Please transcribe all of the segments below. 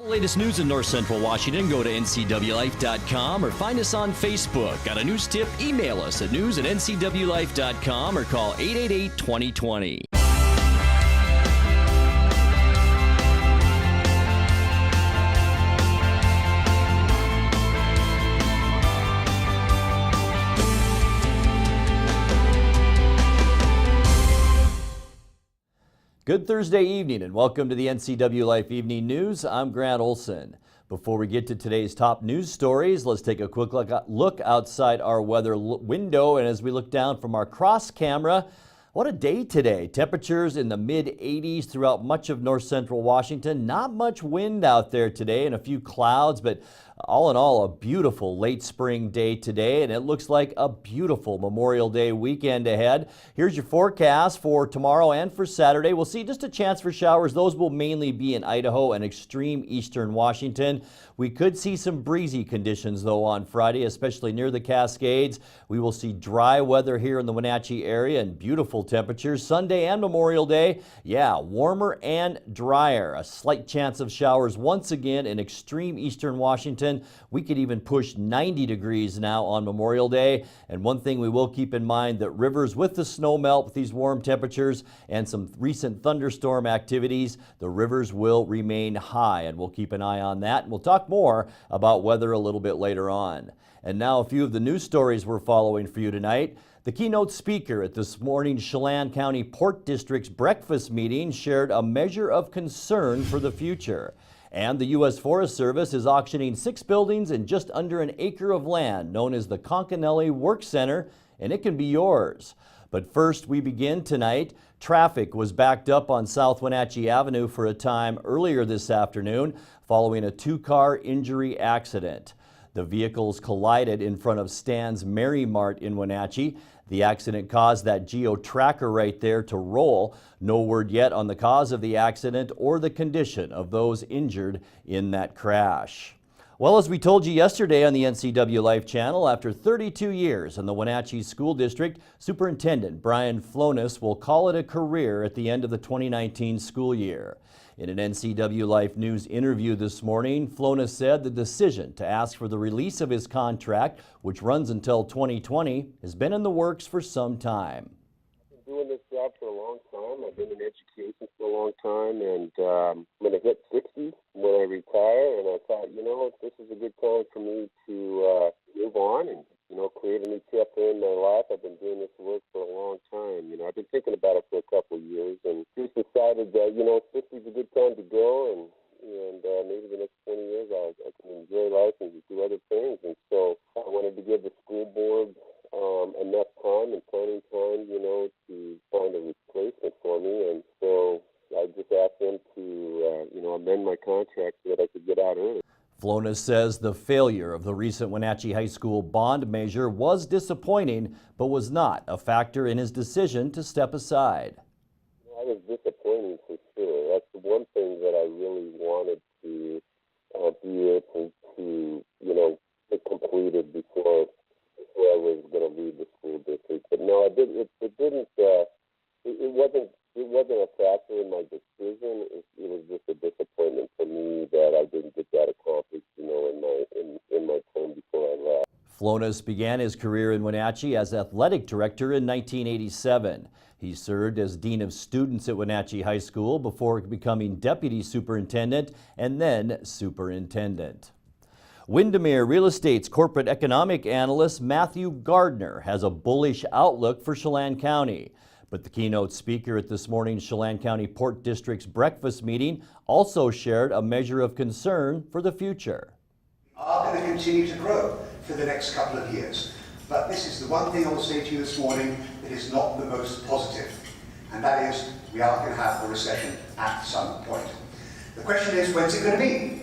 The latest news in North Central Washington, go to ncwlife.com or find us on Facebook. Got a news tip? Email us at news@ncwlife.com or call 888-2020. Good Thursday evening and welcome to the NCW Life Evening News. I'm Grant Olson. Before we get to today's top news stories, let's take a quick look outside our weather window. And as we look down from our cross camera, what a day today. Temperatures in the mid-80s throughout much of north central Washington. Not much wind out there today and a few clouds, but all in all, a beautiful late spring day today, and it looks like a beautiful Memorial Day weekend ahead. Here's your forecast for tomorrow and for Saturday. We'll see just a chance for showers. Those will mainly be in Idaho and extreme eastern Washington. We could see some breezy conditions, though, on Friday, especially near the Cascades. We will see dry weather here in the Wenatchee area and beautiful temperatures. Sunday and Memorial Day, yeah, warmer and drier. A slight chance of showers once again in extreme eastern Washington. We could even push 90 degrees now on Memorial Day. And one thing we will keep in mind that rivers with the snow melt, with these warm temperatures and some recent thunderstorm activities, the rivers will remain high, and we'll keep an eye on that. And we'll talk more about weather a little bit later on. And now a few of the news stories we're following for you tonight. The keynote speaker at this morning's Chelan County Port District's breakfast meeting shared a measure of concern for the future. And the U.S. Forest Service is auctioning 6 buildings and just under an acre of land known as the Conconelli Work Center, and it can be yours. But first, we begin tonight. Traffic was backed up on South Wenatchee Avenue for a time earlier this afternoon following a 2-car injury accident. The vehicles collided in front of Stan's Mary Mart in Wenatchee. The accident caused that geo-tracker right there to roll. No word yet on the cause of the accident or the condition of those injured in that crash. Well, as we told you yesterday on the NCW Life channel, after 32 years in the Wenatchee School District, Superintendent Brian Flonis will call it a career at the end of the 2019 school year. In an NCW Life News interview this morning, Flonis said the decision to ask for the release of his contract, which runs until 2020, has been in the works for some time. I've been doing this job for a long time. I've been in education for a long time, and I'm going to hit 60 when I retire, and I thought, this is a good time for me to move on and, create a new chapter in my life. I've been doing this work for a long time. I've been thinking about it for a couple of years and just decided that, 60 is a good time to go, and maybe the next 20 years I can enjoy life and do other things. And so I wanted to give the school board enough time and planning time, to find a replacement for me. And so I just asked them to, amend my contract so that I could get out early. Flonis says the failure of the recent Wenatchee High School bond measure was disappointing, but was not a factor in his decision to step aside. I was disappointed for sure. That's the one thing that I really wanted to be able to, get completed before I was going to leave the school district. But no, it wasn't a factor in my decision. It was just a disappointment for me that I didn't get that accomplished, in my term before I left. Flonis began his career in Wenatchee as athletic director in 1987. He served as dean of students at Wenatchee High School before becoming deputy superintendent and then superintendent. Windermere Real Estate's corporate economic analyst Matthew Gardner has a bullish outlook for Chelan County. But the keynote speaker at this morning's Chelan County Port District's breakfast meeting also shared a measure of concern for the future. Are going to continue to grow for the next couple of years. But this is the one thing I will say to you this morning that is not the most positive, and that is we are going to have a recession at some point. The question is, when's it going to be?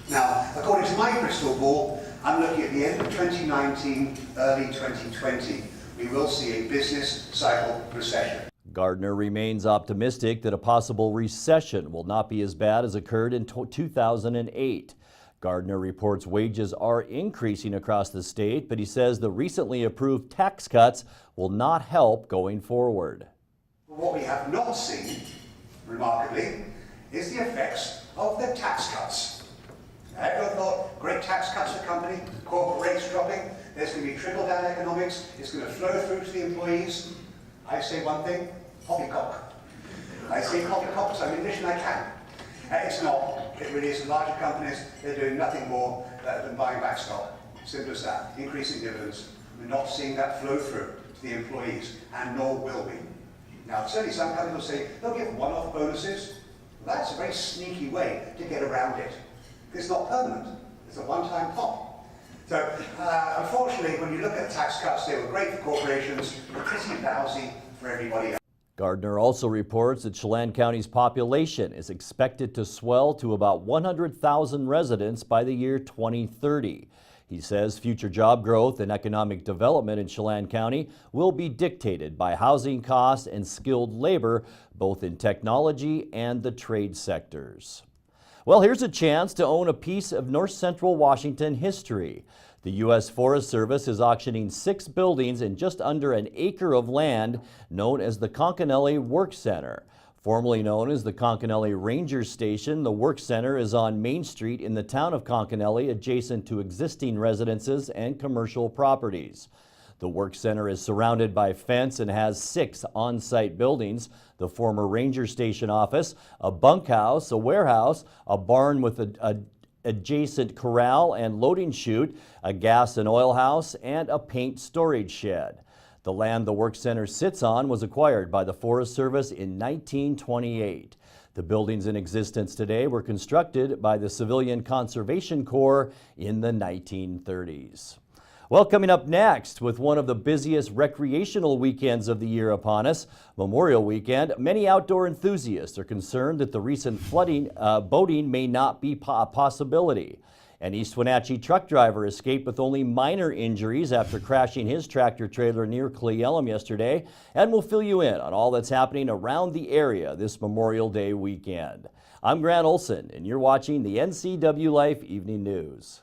Now, according to my crystal ball, I'm looking at the end of 2019, early 2020. We will see a business cycle recession. Gardner remains optimistic that a possible recession will not be as bad as occurred in 2008. Gardner reports wages are increasing across the state, but he says the recently approved tax cuts will not help going forward. What we have not seen, remarkably, is the effects of the tax cuts. Everyone thought great tax cuts for company, corporate rates dropping, there's going to be trickle-down economics, it's going to flow through to the employees. I say one thing, poppycock. I say poppycock, so I'm English and I can. It's not. It really is. Larger companies, they're doing nothing more than buying back stock. Simple as that. Increasing dividends. We're not seeing that flow through to the employees, and nor will we. Now, certainly some companies will say they'll give one-off bonuses. Well, that's a very sneaky way to get around it. It's not permanent. It's a one-time pop. So, unfortunately, when you look at tax cuts, they were great for corporations, but pretty lousy for everybody else. Gardner also reports that Chelan County's population is expected to swell to about 100,000 residents by the year 2030. He says future job growth and economic development in Chelan County will be dictated by housing costs and skilled labor, both in technology and the trade sectors. Well, here's a chance to own a piece of North Central Washington history. The U.S. Forest Service is auctioning 6 buildings in just under an acre of land known as the Conconully Work Center. Formerly known as the Conconully Ranger Station, the Work Center is on Main Street in the town of Conconully, adjacent to existing residences and commercial properties. The Work Center is surrounded by fence and has 6 on-site buildings: the former Ranger Station office, a bunkhouse, a warehouse, a barn with a adjacent corral and loading chute, a gas and oil house, and a paint storage shed. The land the Work Center sits on was acquired by the Forest Service in 1928. The buildings in existence today were constructed by the Civilian Conservation Corps in the 1930s. Well, coming up next, with one of the busiest recreational weekends of the year upon us, Memorial Weekend, many outdoor enthusiasts are concerned that the recent flooding, boating may not be a possibility. An East Wenatchee truck driver escaped with only minor injuries after crashing his tractor trailer near Cle Elum yesterday, and we'll fill you in on all that's happening around the area this Memorial Day weekend. I'm Grant Olson, and you're watching the NCW Life Evening News.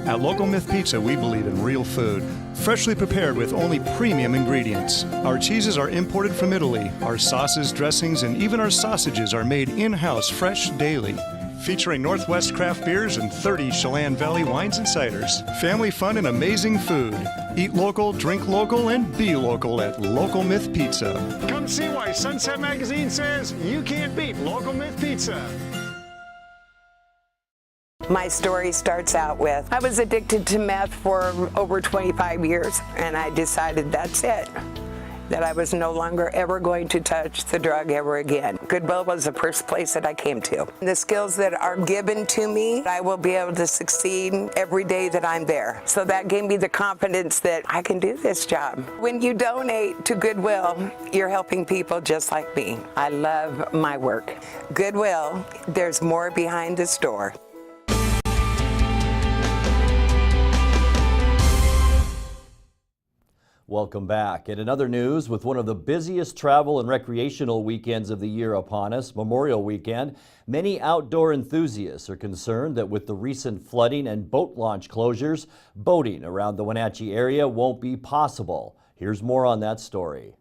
At Local Myth Pizza, we believe in real food, freshly prepared with only premium ingredients. Our cheeses are imported from Italy. Our sauces, dressings, and even our sausages are made in-house fresh daily. Featuring Northwest craft beers and 30 Chelan Valley wines and ciders. Family fun and amazing food. Eat local, drink local, and be local at Local Myth Pizza. Come see why Sunset Magazine says you can't beat Local Myth Pizza. My story starts out with, I was addicted to meth for over 25 years, and I decided that's it, that I was no longer ever going to touch the drug ever again. Goodwill was the first place that I came to. The skills that are given to me, I will be able to succeed every day that I'm there. So that gave me the confidence that I can do this job. When you donate to Goodwill, you're helping people just like me. I love my work. Goodwill, there's more behind the store. Welcome back. And in other news, with one of the busiest travel and recreational weekends of the year upon us, Memorial Weekend, many outdoor enthusiasts are concerned that with the recent flooding and boat launch closures, boating around the Wenatchee area won't be possible. Here's more on that story.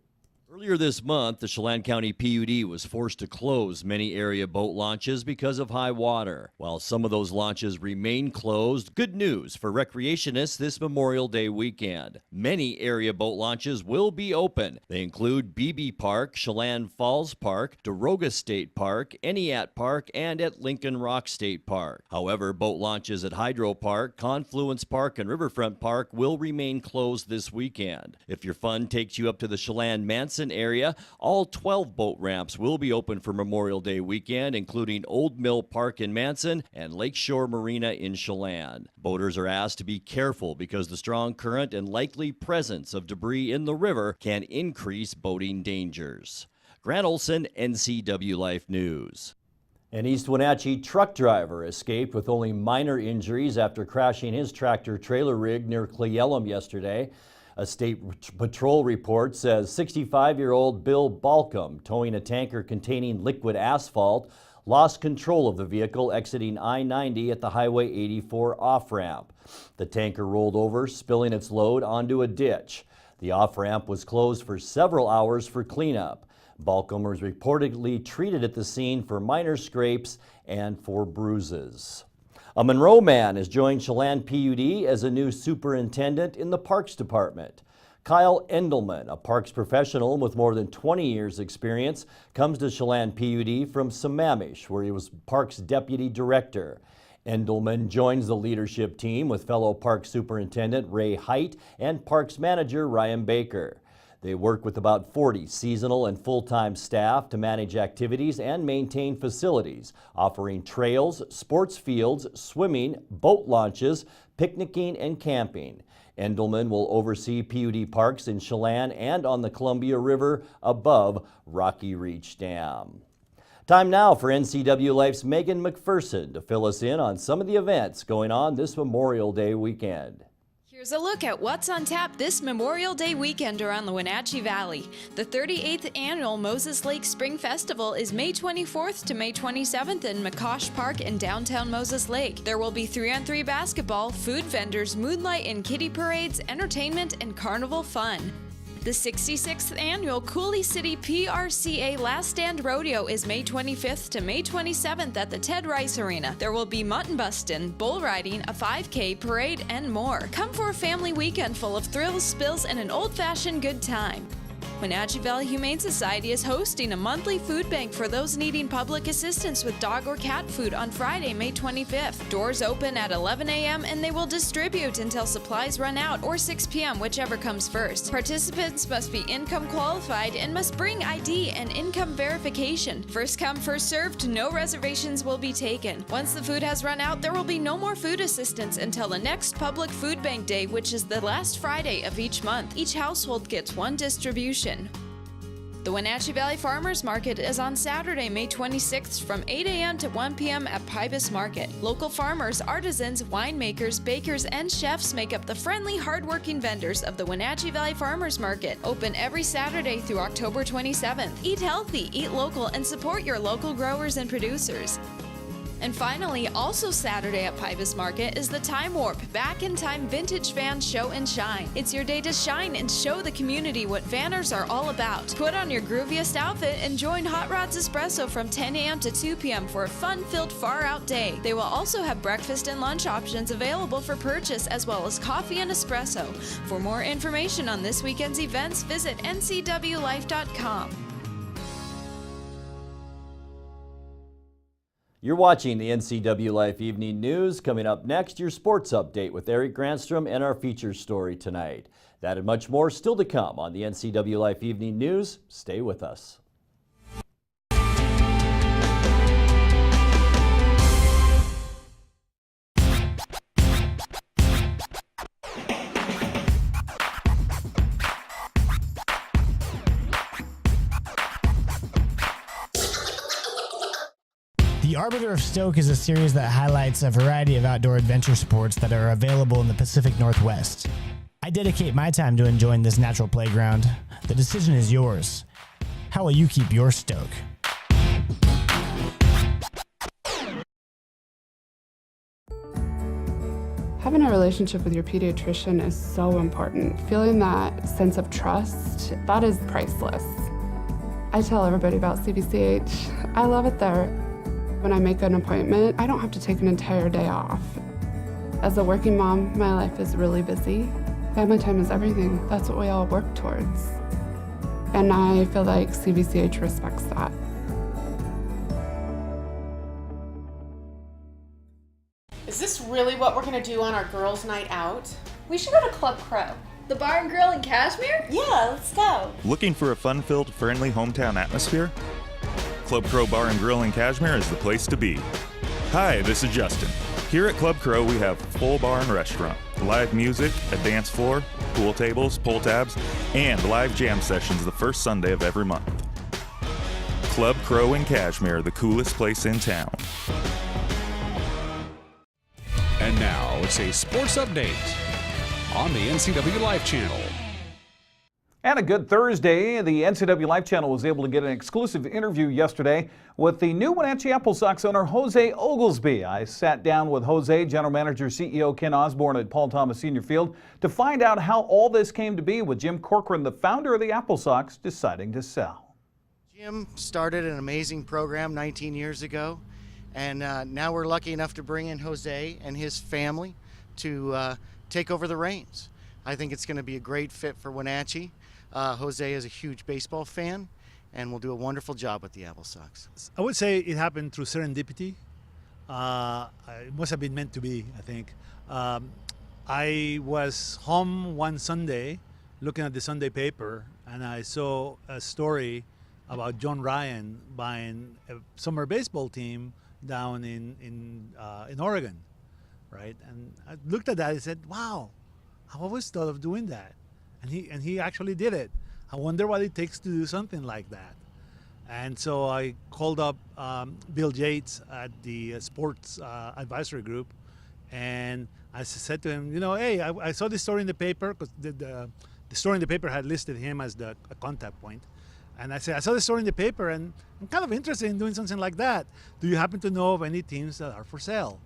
Earlier this month, the Chelan County PUD was forced to close many area boat launches because of high water. While some of those launches remain closed, good news for recreationists this Memorial Day weekend. Many area boat launches will be open. They include Beebe Park, Chelan Falls Park, Doroga State Park, Eniat Park, and at Lincoln Rock State Park. However, boat launches at Hydro Park, Confluence Park, and Riverfront Park will remain closed this weekend. If your fun takes you up to the Chelan Manson Manson area, all 12 boat ramps will be open for Memorial Day weekend, including Old Mill Park in Manson and Lakeshore Marina in Chelan. Boaters are asked to be careful because the strong current and likely presence of debris in the river can increase boating dangers. Grant Olson, NCW Life News. An East Wenatchee truck driver escaped with only minor injuries after crashing his tractor-trailer rig near Cle Elum yesterday. A state patrol report says 65-year-old Bill Balcom, towing a tanker containing liquid asphalt, lost control of the vehicle exiting I-90 at the Highway 84 off-ramp. The tanker rolled over, spilling its load onto a ditch. The off-ramp was closed for several hours for cleanup. Balcom was reportedly treated at the scene for minor scrapes and for bruises. A Monroe man has joined Chelan PUD as a new superintendent in the Parks Department. Kyle Endelman, a parks professional with more than 20 years experience, comes to Chelan PUD from Sammamish, where he was Parks Deputy Director. Endelman joins the leadership team with fellow Parks Superintendent Ray Height and Parks Manager Ryan Baker. They work with about 40 seasonal and full-time staff to manage activities and maintain facilities, offering trails, sports fields, swimming, boat launches, picnicking, and camping. Endelman will oversee PUD parks in Chelan and on the Columbia River above Rocky Reach Dam. Time now for NCW Life's Megan McPherson to fill us in on some of the events going on this Memorial Day weekend. Here's a look at what's on tap this Memorial Day weekend around the Wenatchee Valley. The 38th annual Moses Lake Spring Festival is May 24th to May 27th in McCosh Park in downtown Moses Lake. There will be 3-on-3 basketball, food vendors, moonlight and kiddie parades, entertainment, and carnival fun. The 66th annual Coulee City PRCA Last Stand Rodeo is May 25th to May 27th at the Ted Rice Arena. There will be mutton bustin', bull riding, a 5K parade, and more. Come for a family weekend full of thrills, spills, and an old-fashioned good time. Wenatchee Valley Humane Society is hosting a monthly food bank for those needing public assistance with dog or cat food on Friday, May 25th. Doors open at 11 a.m. and they will distribute until supplies run out or 6 p.m., whichever comes first. Participants must be income qualified and must bring ID and income verification. First come, first served, no reservations will be taken. Once the food has run out, there will be no more food assistance until the next public food bank day, which is the last Friday of each month. Each household gets one distribution. The Wenatchee Valley Farmers Market is on Saturday, May 26th from 8 a.m. to 1 p.m. at Pybus Market. Local farmers, artisans, winemakers, bakers, and chefs make up the friendly, hardworking vendors of the Wenatchee Valley Farmers Market. Open every Saturday through October 27th. Eat healthy, eat local, and support your local growers and producers. And finally, also Saturday at Pybus Market is the Time Warp Back in Time Vintage Van Show and Shine. It's your day to shine and show the community what vanners are all about. Put on your grooviest outfit and join Hot Rods Espresso from 10 a.m. to 2 p.m. for a fun-filled far-out day. They will also have breakfast and lunch options available for purchase, as well as coffee and espresso. For more information on this weekend's events, visit ncwlife.com. You're watching the NCW Life Evening News. Coming up next, your sports update with Eric Granstrom and our feature story tonight. That and much more still to come on the NCW Life Evening News. Stay with us. The Arbiter of Stoke is a series that highlights a variety of outdoor adventure sports that are available in the Pacific Northwest. I dedicate my time to enjoying this natural playground. The decision is yours. How will you keep your stoke? Having a relationship with your pediatrician is so important. Feeling that sense of trust, that is priceless. I tell everybody about CVCH. I love it there. When I make an appointment, I don't have to take an entire day off. As a working mom, my life is really busy. Family time is everything. That's what we all work towards. And I feel like CVCH respects that. Is this really what we're gonna do on our girls' night out? We should go to Club Crow. The Bar and Grill in Cashmere? Yeah, let's go. Looking for a fun-filled, friendly hometown atmosphere? Club Crow Bar and Grill in Cashmere is the place to be. Hi, this is Justin. Here at Club Crow, we have full bar and restaurant, live music, a dance floor, pool tables, pull tabs, and live jam sessions the first Sunday of every month. Club Crow in Cashmere, the coolest place in town. And now it's a sports update on the NCW Life Channel. And a good Thursday. The NCW Life Channel was able to get an exclusive interview yesterday with the new Wenatchee Apple Sox owner, Jose Oglesby. I sat down with Jose, General Manager, CEO Ken Osborne at Paul Thomas Senior Field to find out how all this came to be with Jim Corcoran, the founder of the Apple Sox, deciding to sell. Jim started an amazing program 19 years ago, and now we're lucky enough to bring in Jose and his family to take over the reins. I think it's going to be a great fit for Wenatchee. Jose is a huge baseball fan and will do a wonderful job with the Apple Sox. I would say it happened through serendipity. It must have been meant to be, I think. I was home one Sunday looking at the Sunday paper, and I saw a story about John Ryan buying a summer baseball team down in Oregon, right? And I looked at that and said, wow, I've always thought of doing that. And he actually did it. I wonder what it takes to do something like that. And so I called up Bill Yates at the Sports Advisory Group, and I said to him, you know, hey, I saw this story in the paper, because the story in the paper had listed him as a contact point. And I said, I saw the story in the paper, and I'm kind of interested in doing something like that. Do you happen to know of any teams that are for sale?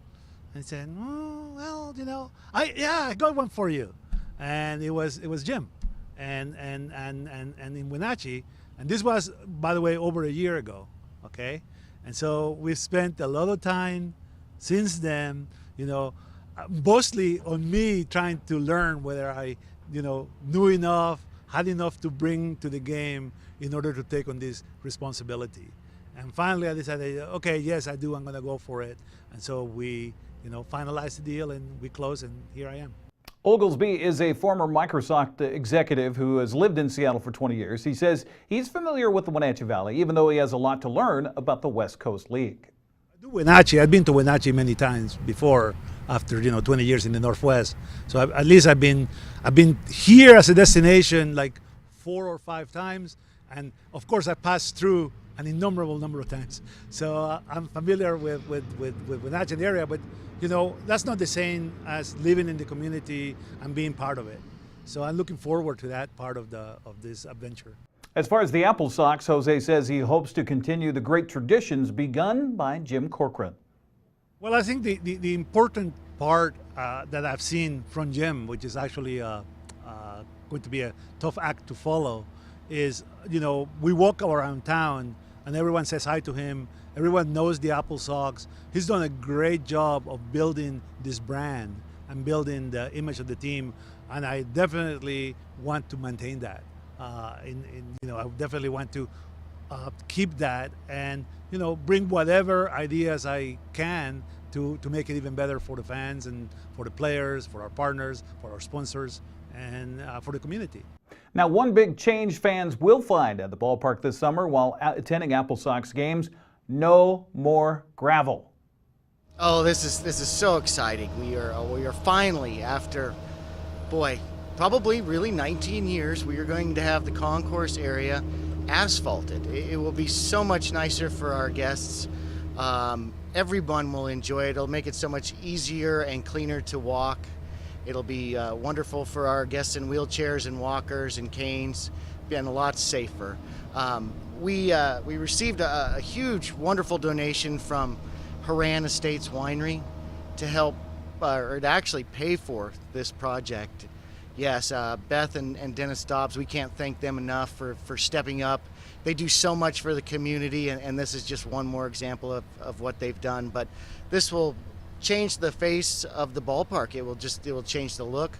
And he said, well, you know, I got one for you. And it was Jim, and in Wenatchee, and this was, by the way, over a year ago, okay? And so we've spent a lot of time since then, you know, mostly on me trying to learn whether I, you know, knew enough, had enough to bring to the game in order to take on this responsibility. And finally I decided, okay, yes, I do, I'm gonna go for it. And so we, you know, finalized the deal and we closed, and here I am. Oglesby is a former Microsoft executive who has lived in Seattle for 20 years. He says he's familiar with the Wenatchee Valley, even though he has a lot to learn about the West Coast League. I do Wenatchee. I've been to Wenatchee many times before, after 20 years in the Northwest. So at least I've been here as a destination like 4 or 5 times, and of course I passed through an innumerable number of times. So I'm familiar with Wenatchee, the area, but that's not the same as living in the community and being part of it. So I'm looking forward to that part of this adventure. As far as the Apple Sox, Jose says he hopes to continue the great traditions begun by Jim Corcoran. Well, I think the important part that I've seen from Jim, which is actually going to be a tough act to follow, is, we walk around town and everyone says hi to him. Everyone knows the Apple Sox. He's done a great job of building this brand and building the image of the team, and I definitely want to maintain that. I definitely want to keep that and bring whatever ideas I can to make it even better for the fans and for the players, for our partners, for our sponsors, and for the community. Now, one big change fans will find at the ballpark this summer while attending Apple Sox games: no more gravel. Oh, this is so exciting. We are finally, after, probably really 19 years, we are going to have the concourse area asphalted. It will be so much nicer for our guests. Everyone will enjoy it. It'll make it so much easier and cleaner to walk. It'll be wonderful for our guests in wheelchairs and walkers and canes, and a lot safer. We received a huge, wonderful donation from Horan Estates Winery to help, or to actually pay for this project. Yes, Beth and Dennis Dobbs, we can't thank them enough for stepping up. They do so much for the community, and this is just one more example of what they've done. But this will change the face of the ballpark. It will change the look,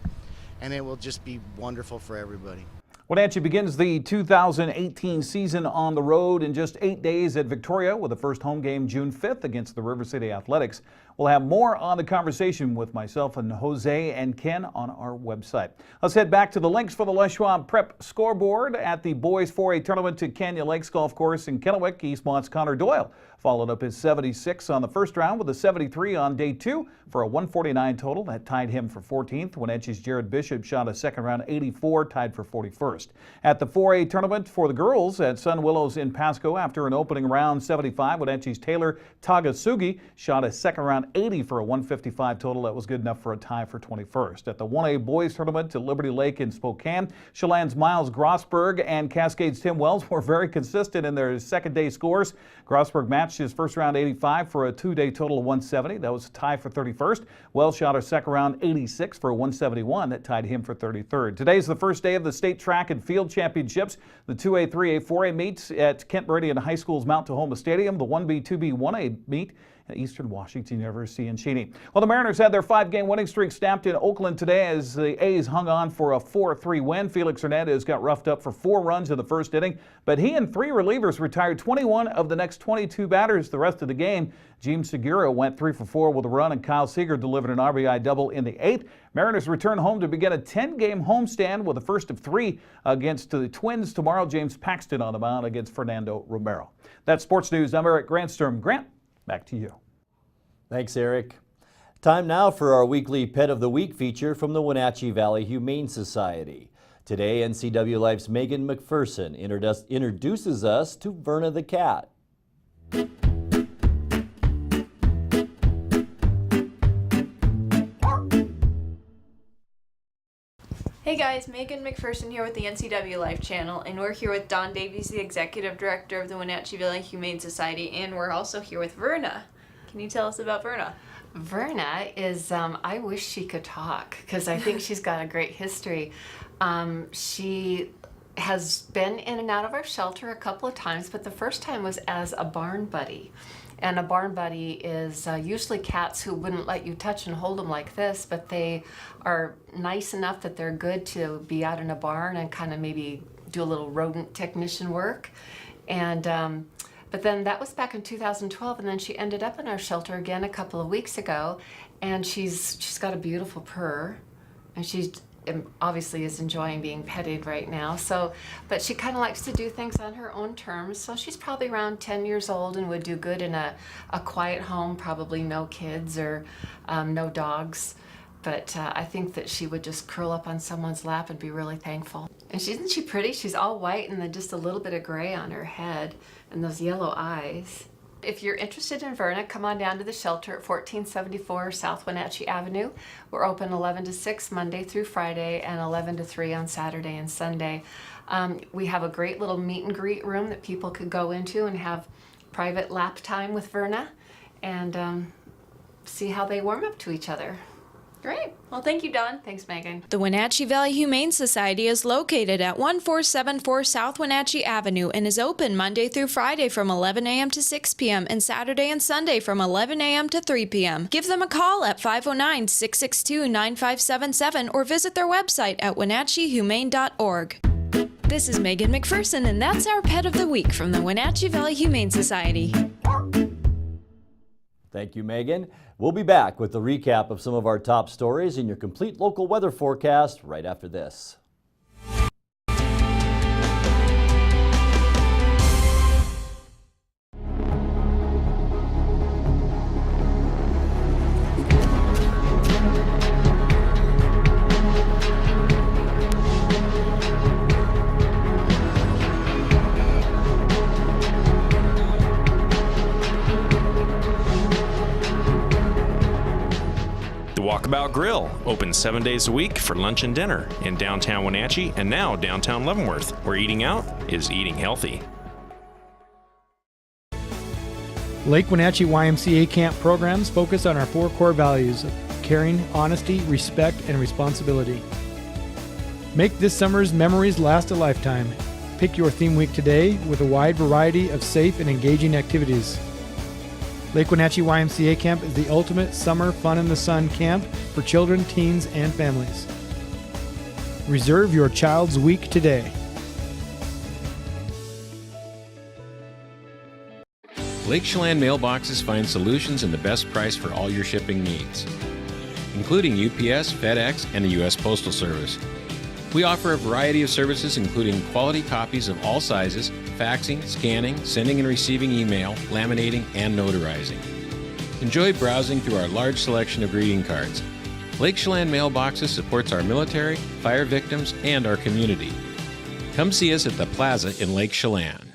and it will just be wonderful for everybody. Wenatchee begins the 2018 season on the road in just 8 days at Victoria, with the first home game June 5th against the River City Athletics. We'll have more on the conversation with myself and Jose and Ken on our website. Let's head back to the links for the Les Schwab Prep scoreboard at the boys 4A tournament at Canyon Lakes Golf Course in Kennewick. Eastmont's Connor Doyle followed up his 76 on the first round with a 73 on day 2 for a 149 total. That tied him for 14th. Wenatchee's Jared Bishop shot a second round 84, tied for 41st. At the 4A tournament for the girls at Sun Willows in Pasco, after an opening round 75, Wenatchee's Taylor Tagasugi shot a second round 80 for a 155 total. That was good enough for a tie for 21st. At the 1A boys tournament at Liberty Lake in Spokane, Chelan's Miles Grossberg and Cascade's Tim Wells were very consistent in their second day scores. Grossberg matched his first round 85 for a 2-day total of 170. That was a tie for 31st. Wells shot a second round 86 for a 171. That tied him for 33rd. Today's the first day of the state track and field championships. The 2A, 3A, 4A meets at Kent Meridian High School's Mount Tahoma Stadium. The 1B, 2B, 1A meet at Eastern Washington University in Cheney. Well, the Mariners had their 5-game winning streak snapped in Oakland today as the A's hung on for a 4-3 win. Felix Hernandez got roughed up for 4 runs in the first inning, but he and 3 relievers retired 21 of the next 22 batters the rest of the game. James Segura went 3 for 4 with a run, and Kyle Seager delivered an RBI double in the 8th. Mariners return home to begin a 10-game homestand with the first of 3 against the Twins tomorrow. James Paxton on the mound against Fernando Romero. That's sports news. I'm Eric Grantstrom. Grant, back to you. Thanks, Eric. Time now for our weekly Pet of the Week feature from the Wenatchee Valley Humane Society. Today, NCW Life's Megan McPherson introduces us to Verna the cat. Hey guys, Megan McPherson here with the NCW Life channel, and we're here with Don Davies, the Executive Director of the Wenatchee Valley Humane Society, and we're also here with Verna. Can you tell us about Verna? Verna is, I wish she could talk, because I think she's got a great history. She has been in and out of our shelter a couple of times, but the first time was as a barn buddy. And a barn buddy is usually cats who wouldn't let you touch and hold them like this, but they are nice enough that they're good to be out in a barn and kind of maybe do a little rodent technician work. And but then that was back in 2012, and then she ended up in our shelter again a couple of weeks ago, and she's got a beautiful purr, and she's obviously is enjoying being petted right now. So, but she kind of likes to do things on her own terms. So she's probably around 10 years old and would do good in a quiet home, probably no kids or no dogs. But I think that she would just curl up on someone's lap and be really thankful. And isn't she pretty? She's all white and then just a little bit of gray on her head and those yellow eyes. If you're interested in Verna, come on down to the shelter at 1474 South Wenatchee Avenue. We're open 11 to 6 Monday through Friday and 11 to 3 on Saturday and Sunday. We have a great little meet and greet room that people could go into and have private lap time with Verna and see how they warm up to each other. Great. Well, thank you, Don. Thanks, Megan. The Wenatchee Valley Humane Society is located at 1474 South Wenatchee Avenue and is open Monday through Friday from 11 a.m. to 6 p.m. and Saturday and Sunday from 11 a.m. to 3 p.m. Give them a call at 509-662-9577 or visit their website at wenatcheehumane.org. This is Megan McPherson, and that's our Pet of the Week from the Wenatchee Valley Humane Society. Thank you, Megan. We'll be back with a recap of some of our top stories and your complete local weather forecast right after this. Walkabout Grill, open 7 days a week for lunch and dinner in downtown Wenatchee and now downtown Leavenworth, where eating out is eating healthy. Lake Wenatchee YMCA camp programs focus on our 4 core values of caring, honesty, respect, and responsibility. Make this summer's memories last a lifetime. Pick your theme week today with a wide variety of safe and engaging activities. Lake Wenatchee YMCA Camp is the ultimate summer fun in the sun camp for children, teens, and families. Reserve your child's week today. Lake Chelan mailboxes find solutions and the best price for all your shipping needs, including UPS, FedEx, and the U.S. Postal Service. We offer a variety of services including quality copies of all sizes, faxing, scanning, sending and receiving email, laminating, and notarizing. Enjoy browsing through our large selection of greeting cards. Lake Chelan Mailboxes supports our military, fire victims, and our community. Come see us at the Plaza in Lake Chelan.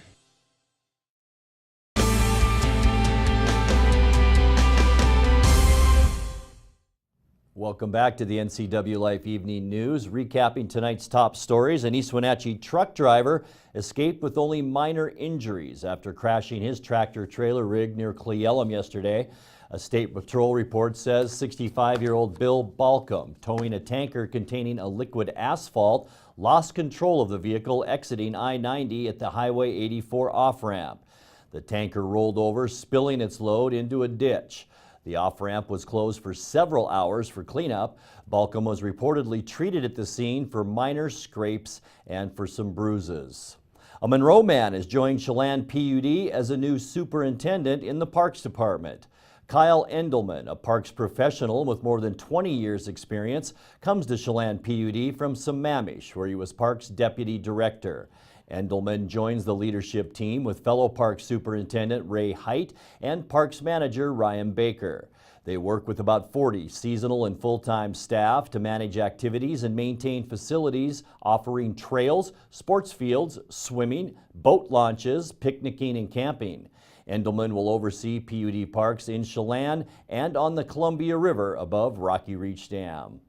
Welcome back to the NCW Life Evening News. Recapping tonight's top stories, an East Wenatchee truck driver escaped with only minor injuries after crashing his tractor-trailer rig near Cle Elum yesterday. A state patrol report says 65-year-old Bill Balcom, towing a tanker containing a liquid asphalt, lost control of the vehicle exiting I-90 at the Highway 84 off-ramp. The tanker rolled over, spilling its load into a ditch. The off-ramp was closed for several hours for cleanup. Balcom was reportedly treated at the scene for minor scrapes and for some bruises. A Monroe man has joined Chelan PUD as a new superintendent in the Parks Department. Kyle Endelman, a parks professional with more than 20 years experience, comes to Chelan PUD from Sammamish, where he was Parks Deputy Director. Endelman joins the leadership team with fellow Parks Superintendent Ray Height and Parks Manager Ryan Baker. They work with about 40 seasonal and full-time staff to manage activities and maintain facilities offering trails, sports fields, swimming, boat launches, picnicking, and camping. Endelman will oversee PUD parks in Chelan and on the Columbia River above Rocky Reach Dam.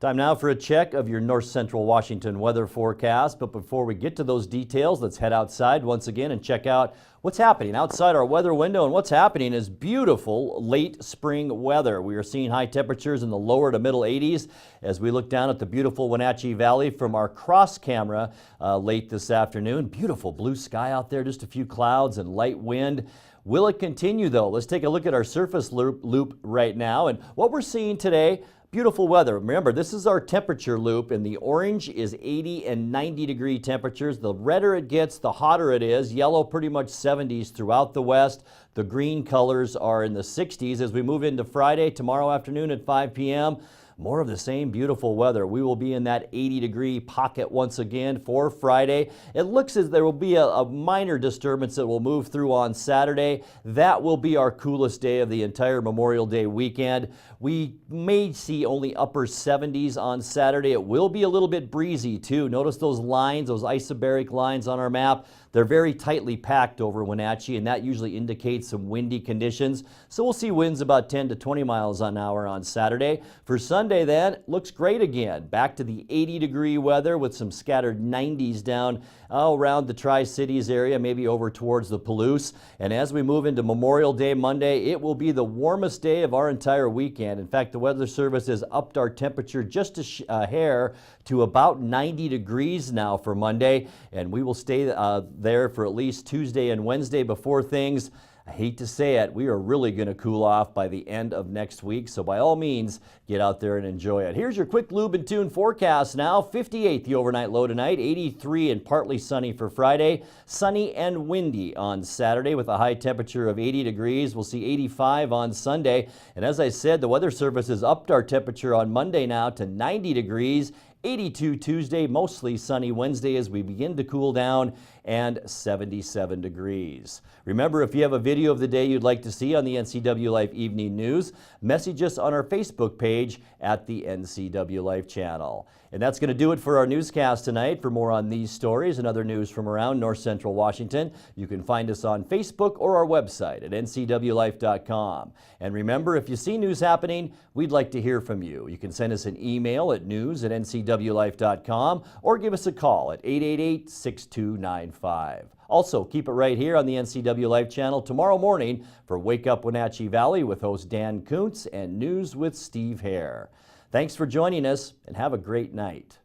Time now for a check of your north central Washington weather forecast. But before we get to those details, let's head outside once again and check out what's happening outside our weather window. And what's happening is beautiful late spring weather. We are seeing high temperatures in the lower to middle 80s as we look down at the beautiful Wenatchee Valley from our cross camera late this afternoon. Beautiful blue sky out there, just a few clouds and light wind. Will it continue though? Let's take a look at our surface loop right now. And what we're seeing today, beautiful weather. Remember, this is our temperature loop, and the orange is 80 and 90 degree temperatures. The redder it gets, the hotter it is. Yellow pretty much 70s throughout the west. The green colors are in the 60s. As we move into Friday, tomorrow afternoon at 5 p.m., more of the same beautiful weather. We will be in that 80 degree pocket once again for Friday. It looks as there will be a minor disturbance that will move through on Saturday. That will be our coolest day of the entire Memorial Day weekend. We may see only upper 70s on Saturday. It will be a little bit breezy too. Notice those lines, those isobaric lines on our map. They're very tightly packed over Wenatchee, and that usually indicates some windy conditions. So we'll see winds about 10 to 20 miles an hour on Saturday. For Sunday then, looks great again. Back to the 80 degree weather with some scattered 90s down around the Tri-Cities area, maybe over towards the Palouse. And as we move into Memorial Day Monday, it will be the warmest day of our entire weekend. In fact, the Weather Service has upped our temperature just a hair to about 90 degrees now for Monday, and we will stay there for at least Tuesday and Wednesday before things, I hate to say it, we are really going to cool off by the end of next week. So by all means, get out there and enjoy it. Here's your quick lube and tune forecast now. 58 the overnight low tonight, 83 and partly sunny for Friday. Sunny and windy on Saturday with a high temperature of 80 degrees. We'll see 85 on Sunday. And as I said, the Weather Service has upped our temperature on Monday now to 90 degrees. 82 Tuesday, mostly sunny Wednesday as we begin to cool down, and 77 degrees. Remember, if you have a video of the day you'd like to see on the NCW Life Evening News, message us on our Facebook page at the NCW Life channel. And that's going to do it for our newscast tonight. For more on these stories and other news from around North Central Washington, you can find us on Facebook or our website at ncwlife.com. And remember, if you see news happening, we'd like to hear from you. You can send us an email at news@ncwlife.com or give us a call at 888-6295. Also, keep it right here on the NCW Life channel tomorrow morning for Wake Up Wenatchee Valley with host Dan Kuntz and News with Steve Hare. Thanks for joining us, and have a great night.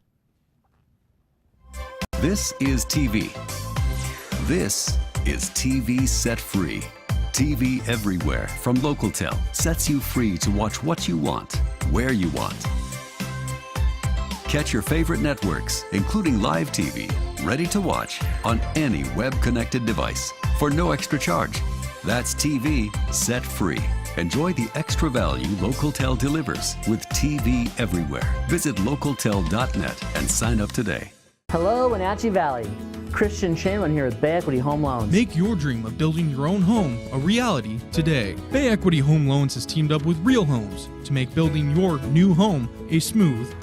This is TV. This is TV Set Free. TV everywhere from Localtel sets you free to watch what you want, where you want. Catch your favorite networks, including live TV, ready to watch on any web-connected device for no extra charge. That's TV set free. Enjoy the extra value LocalTel delivers with TV everywhere. Visit localtel.net and sign up today. Hello, Wenatchee Valley. Christian Shanlin here with Bay Equity Home Loans. Make your dream of building your own home a reality today. Bay Equity Home Loans has teamed up with Real Homes to make building your new home a smooth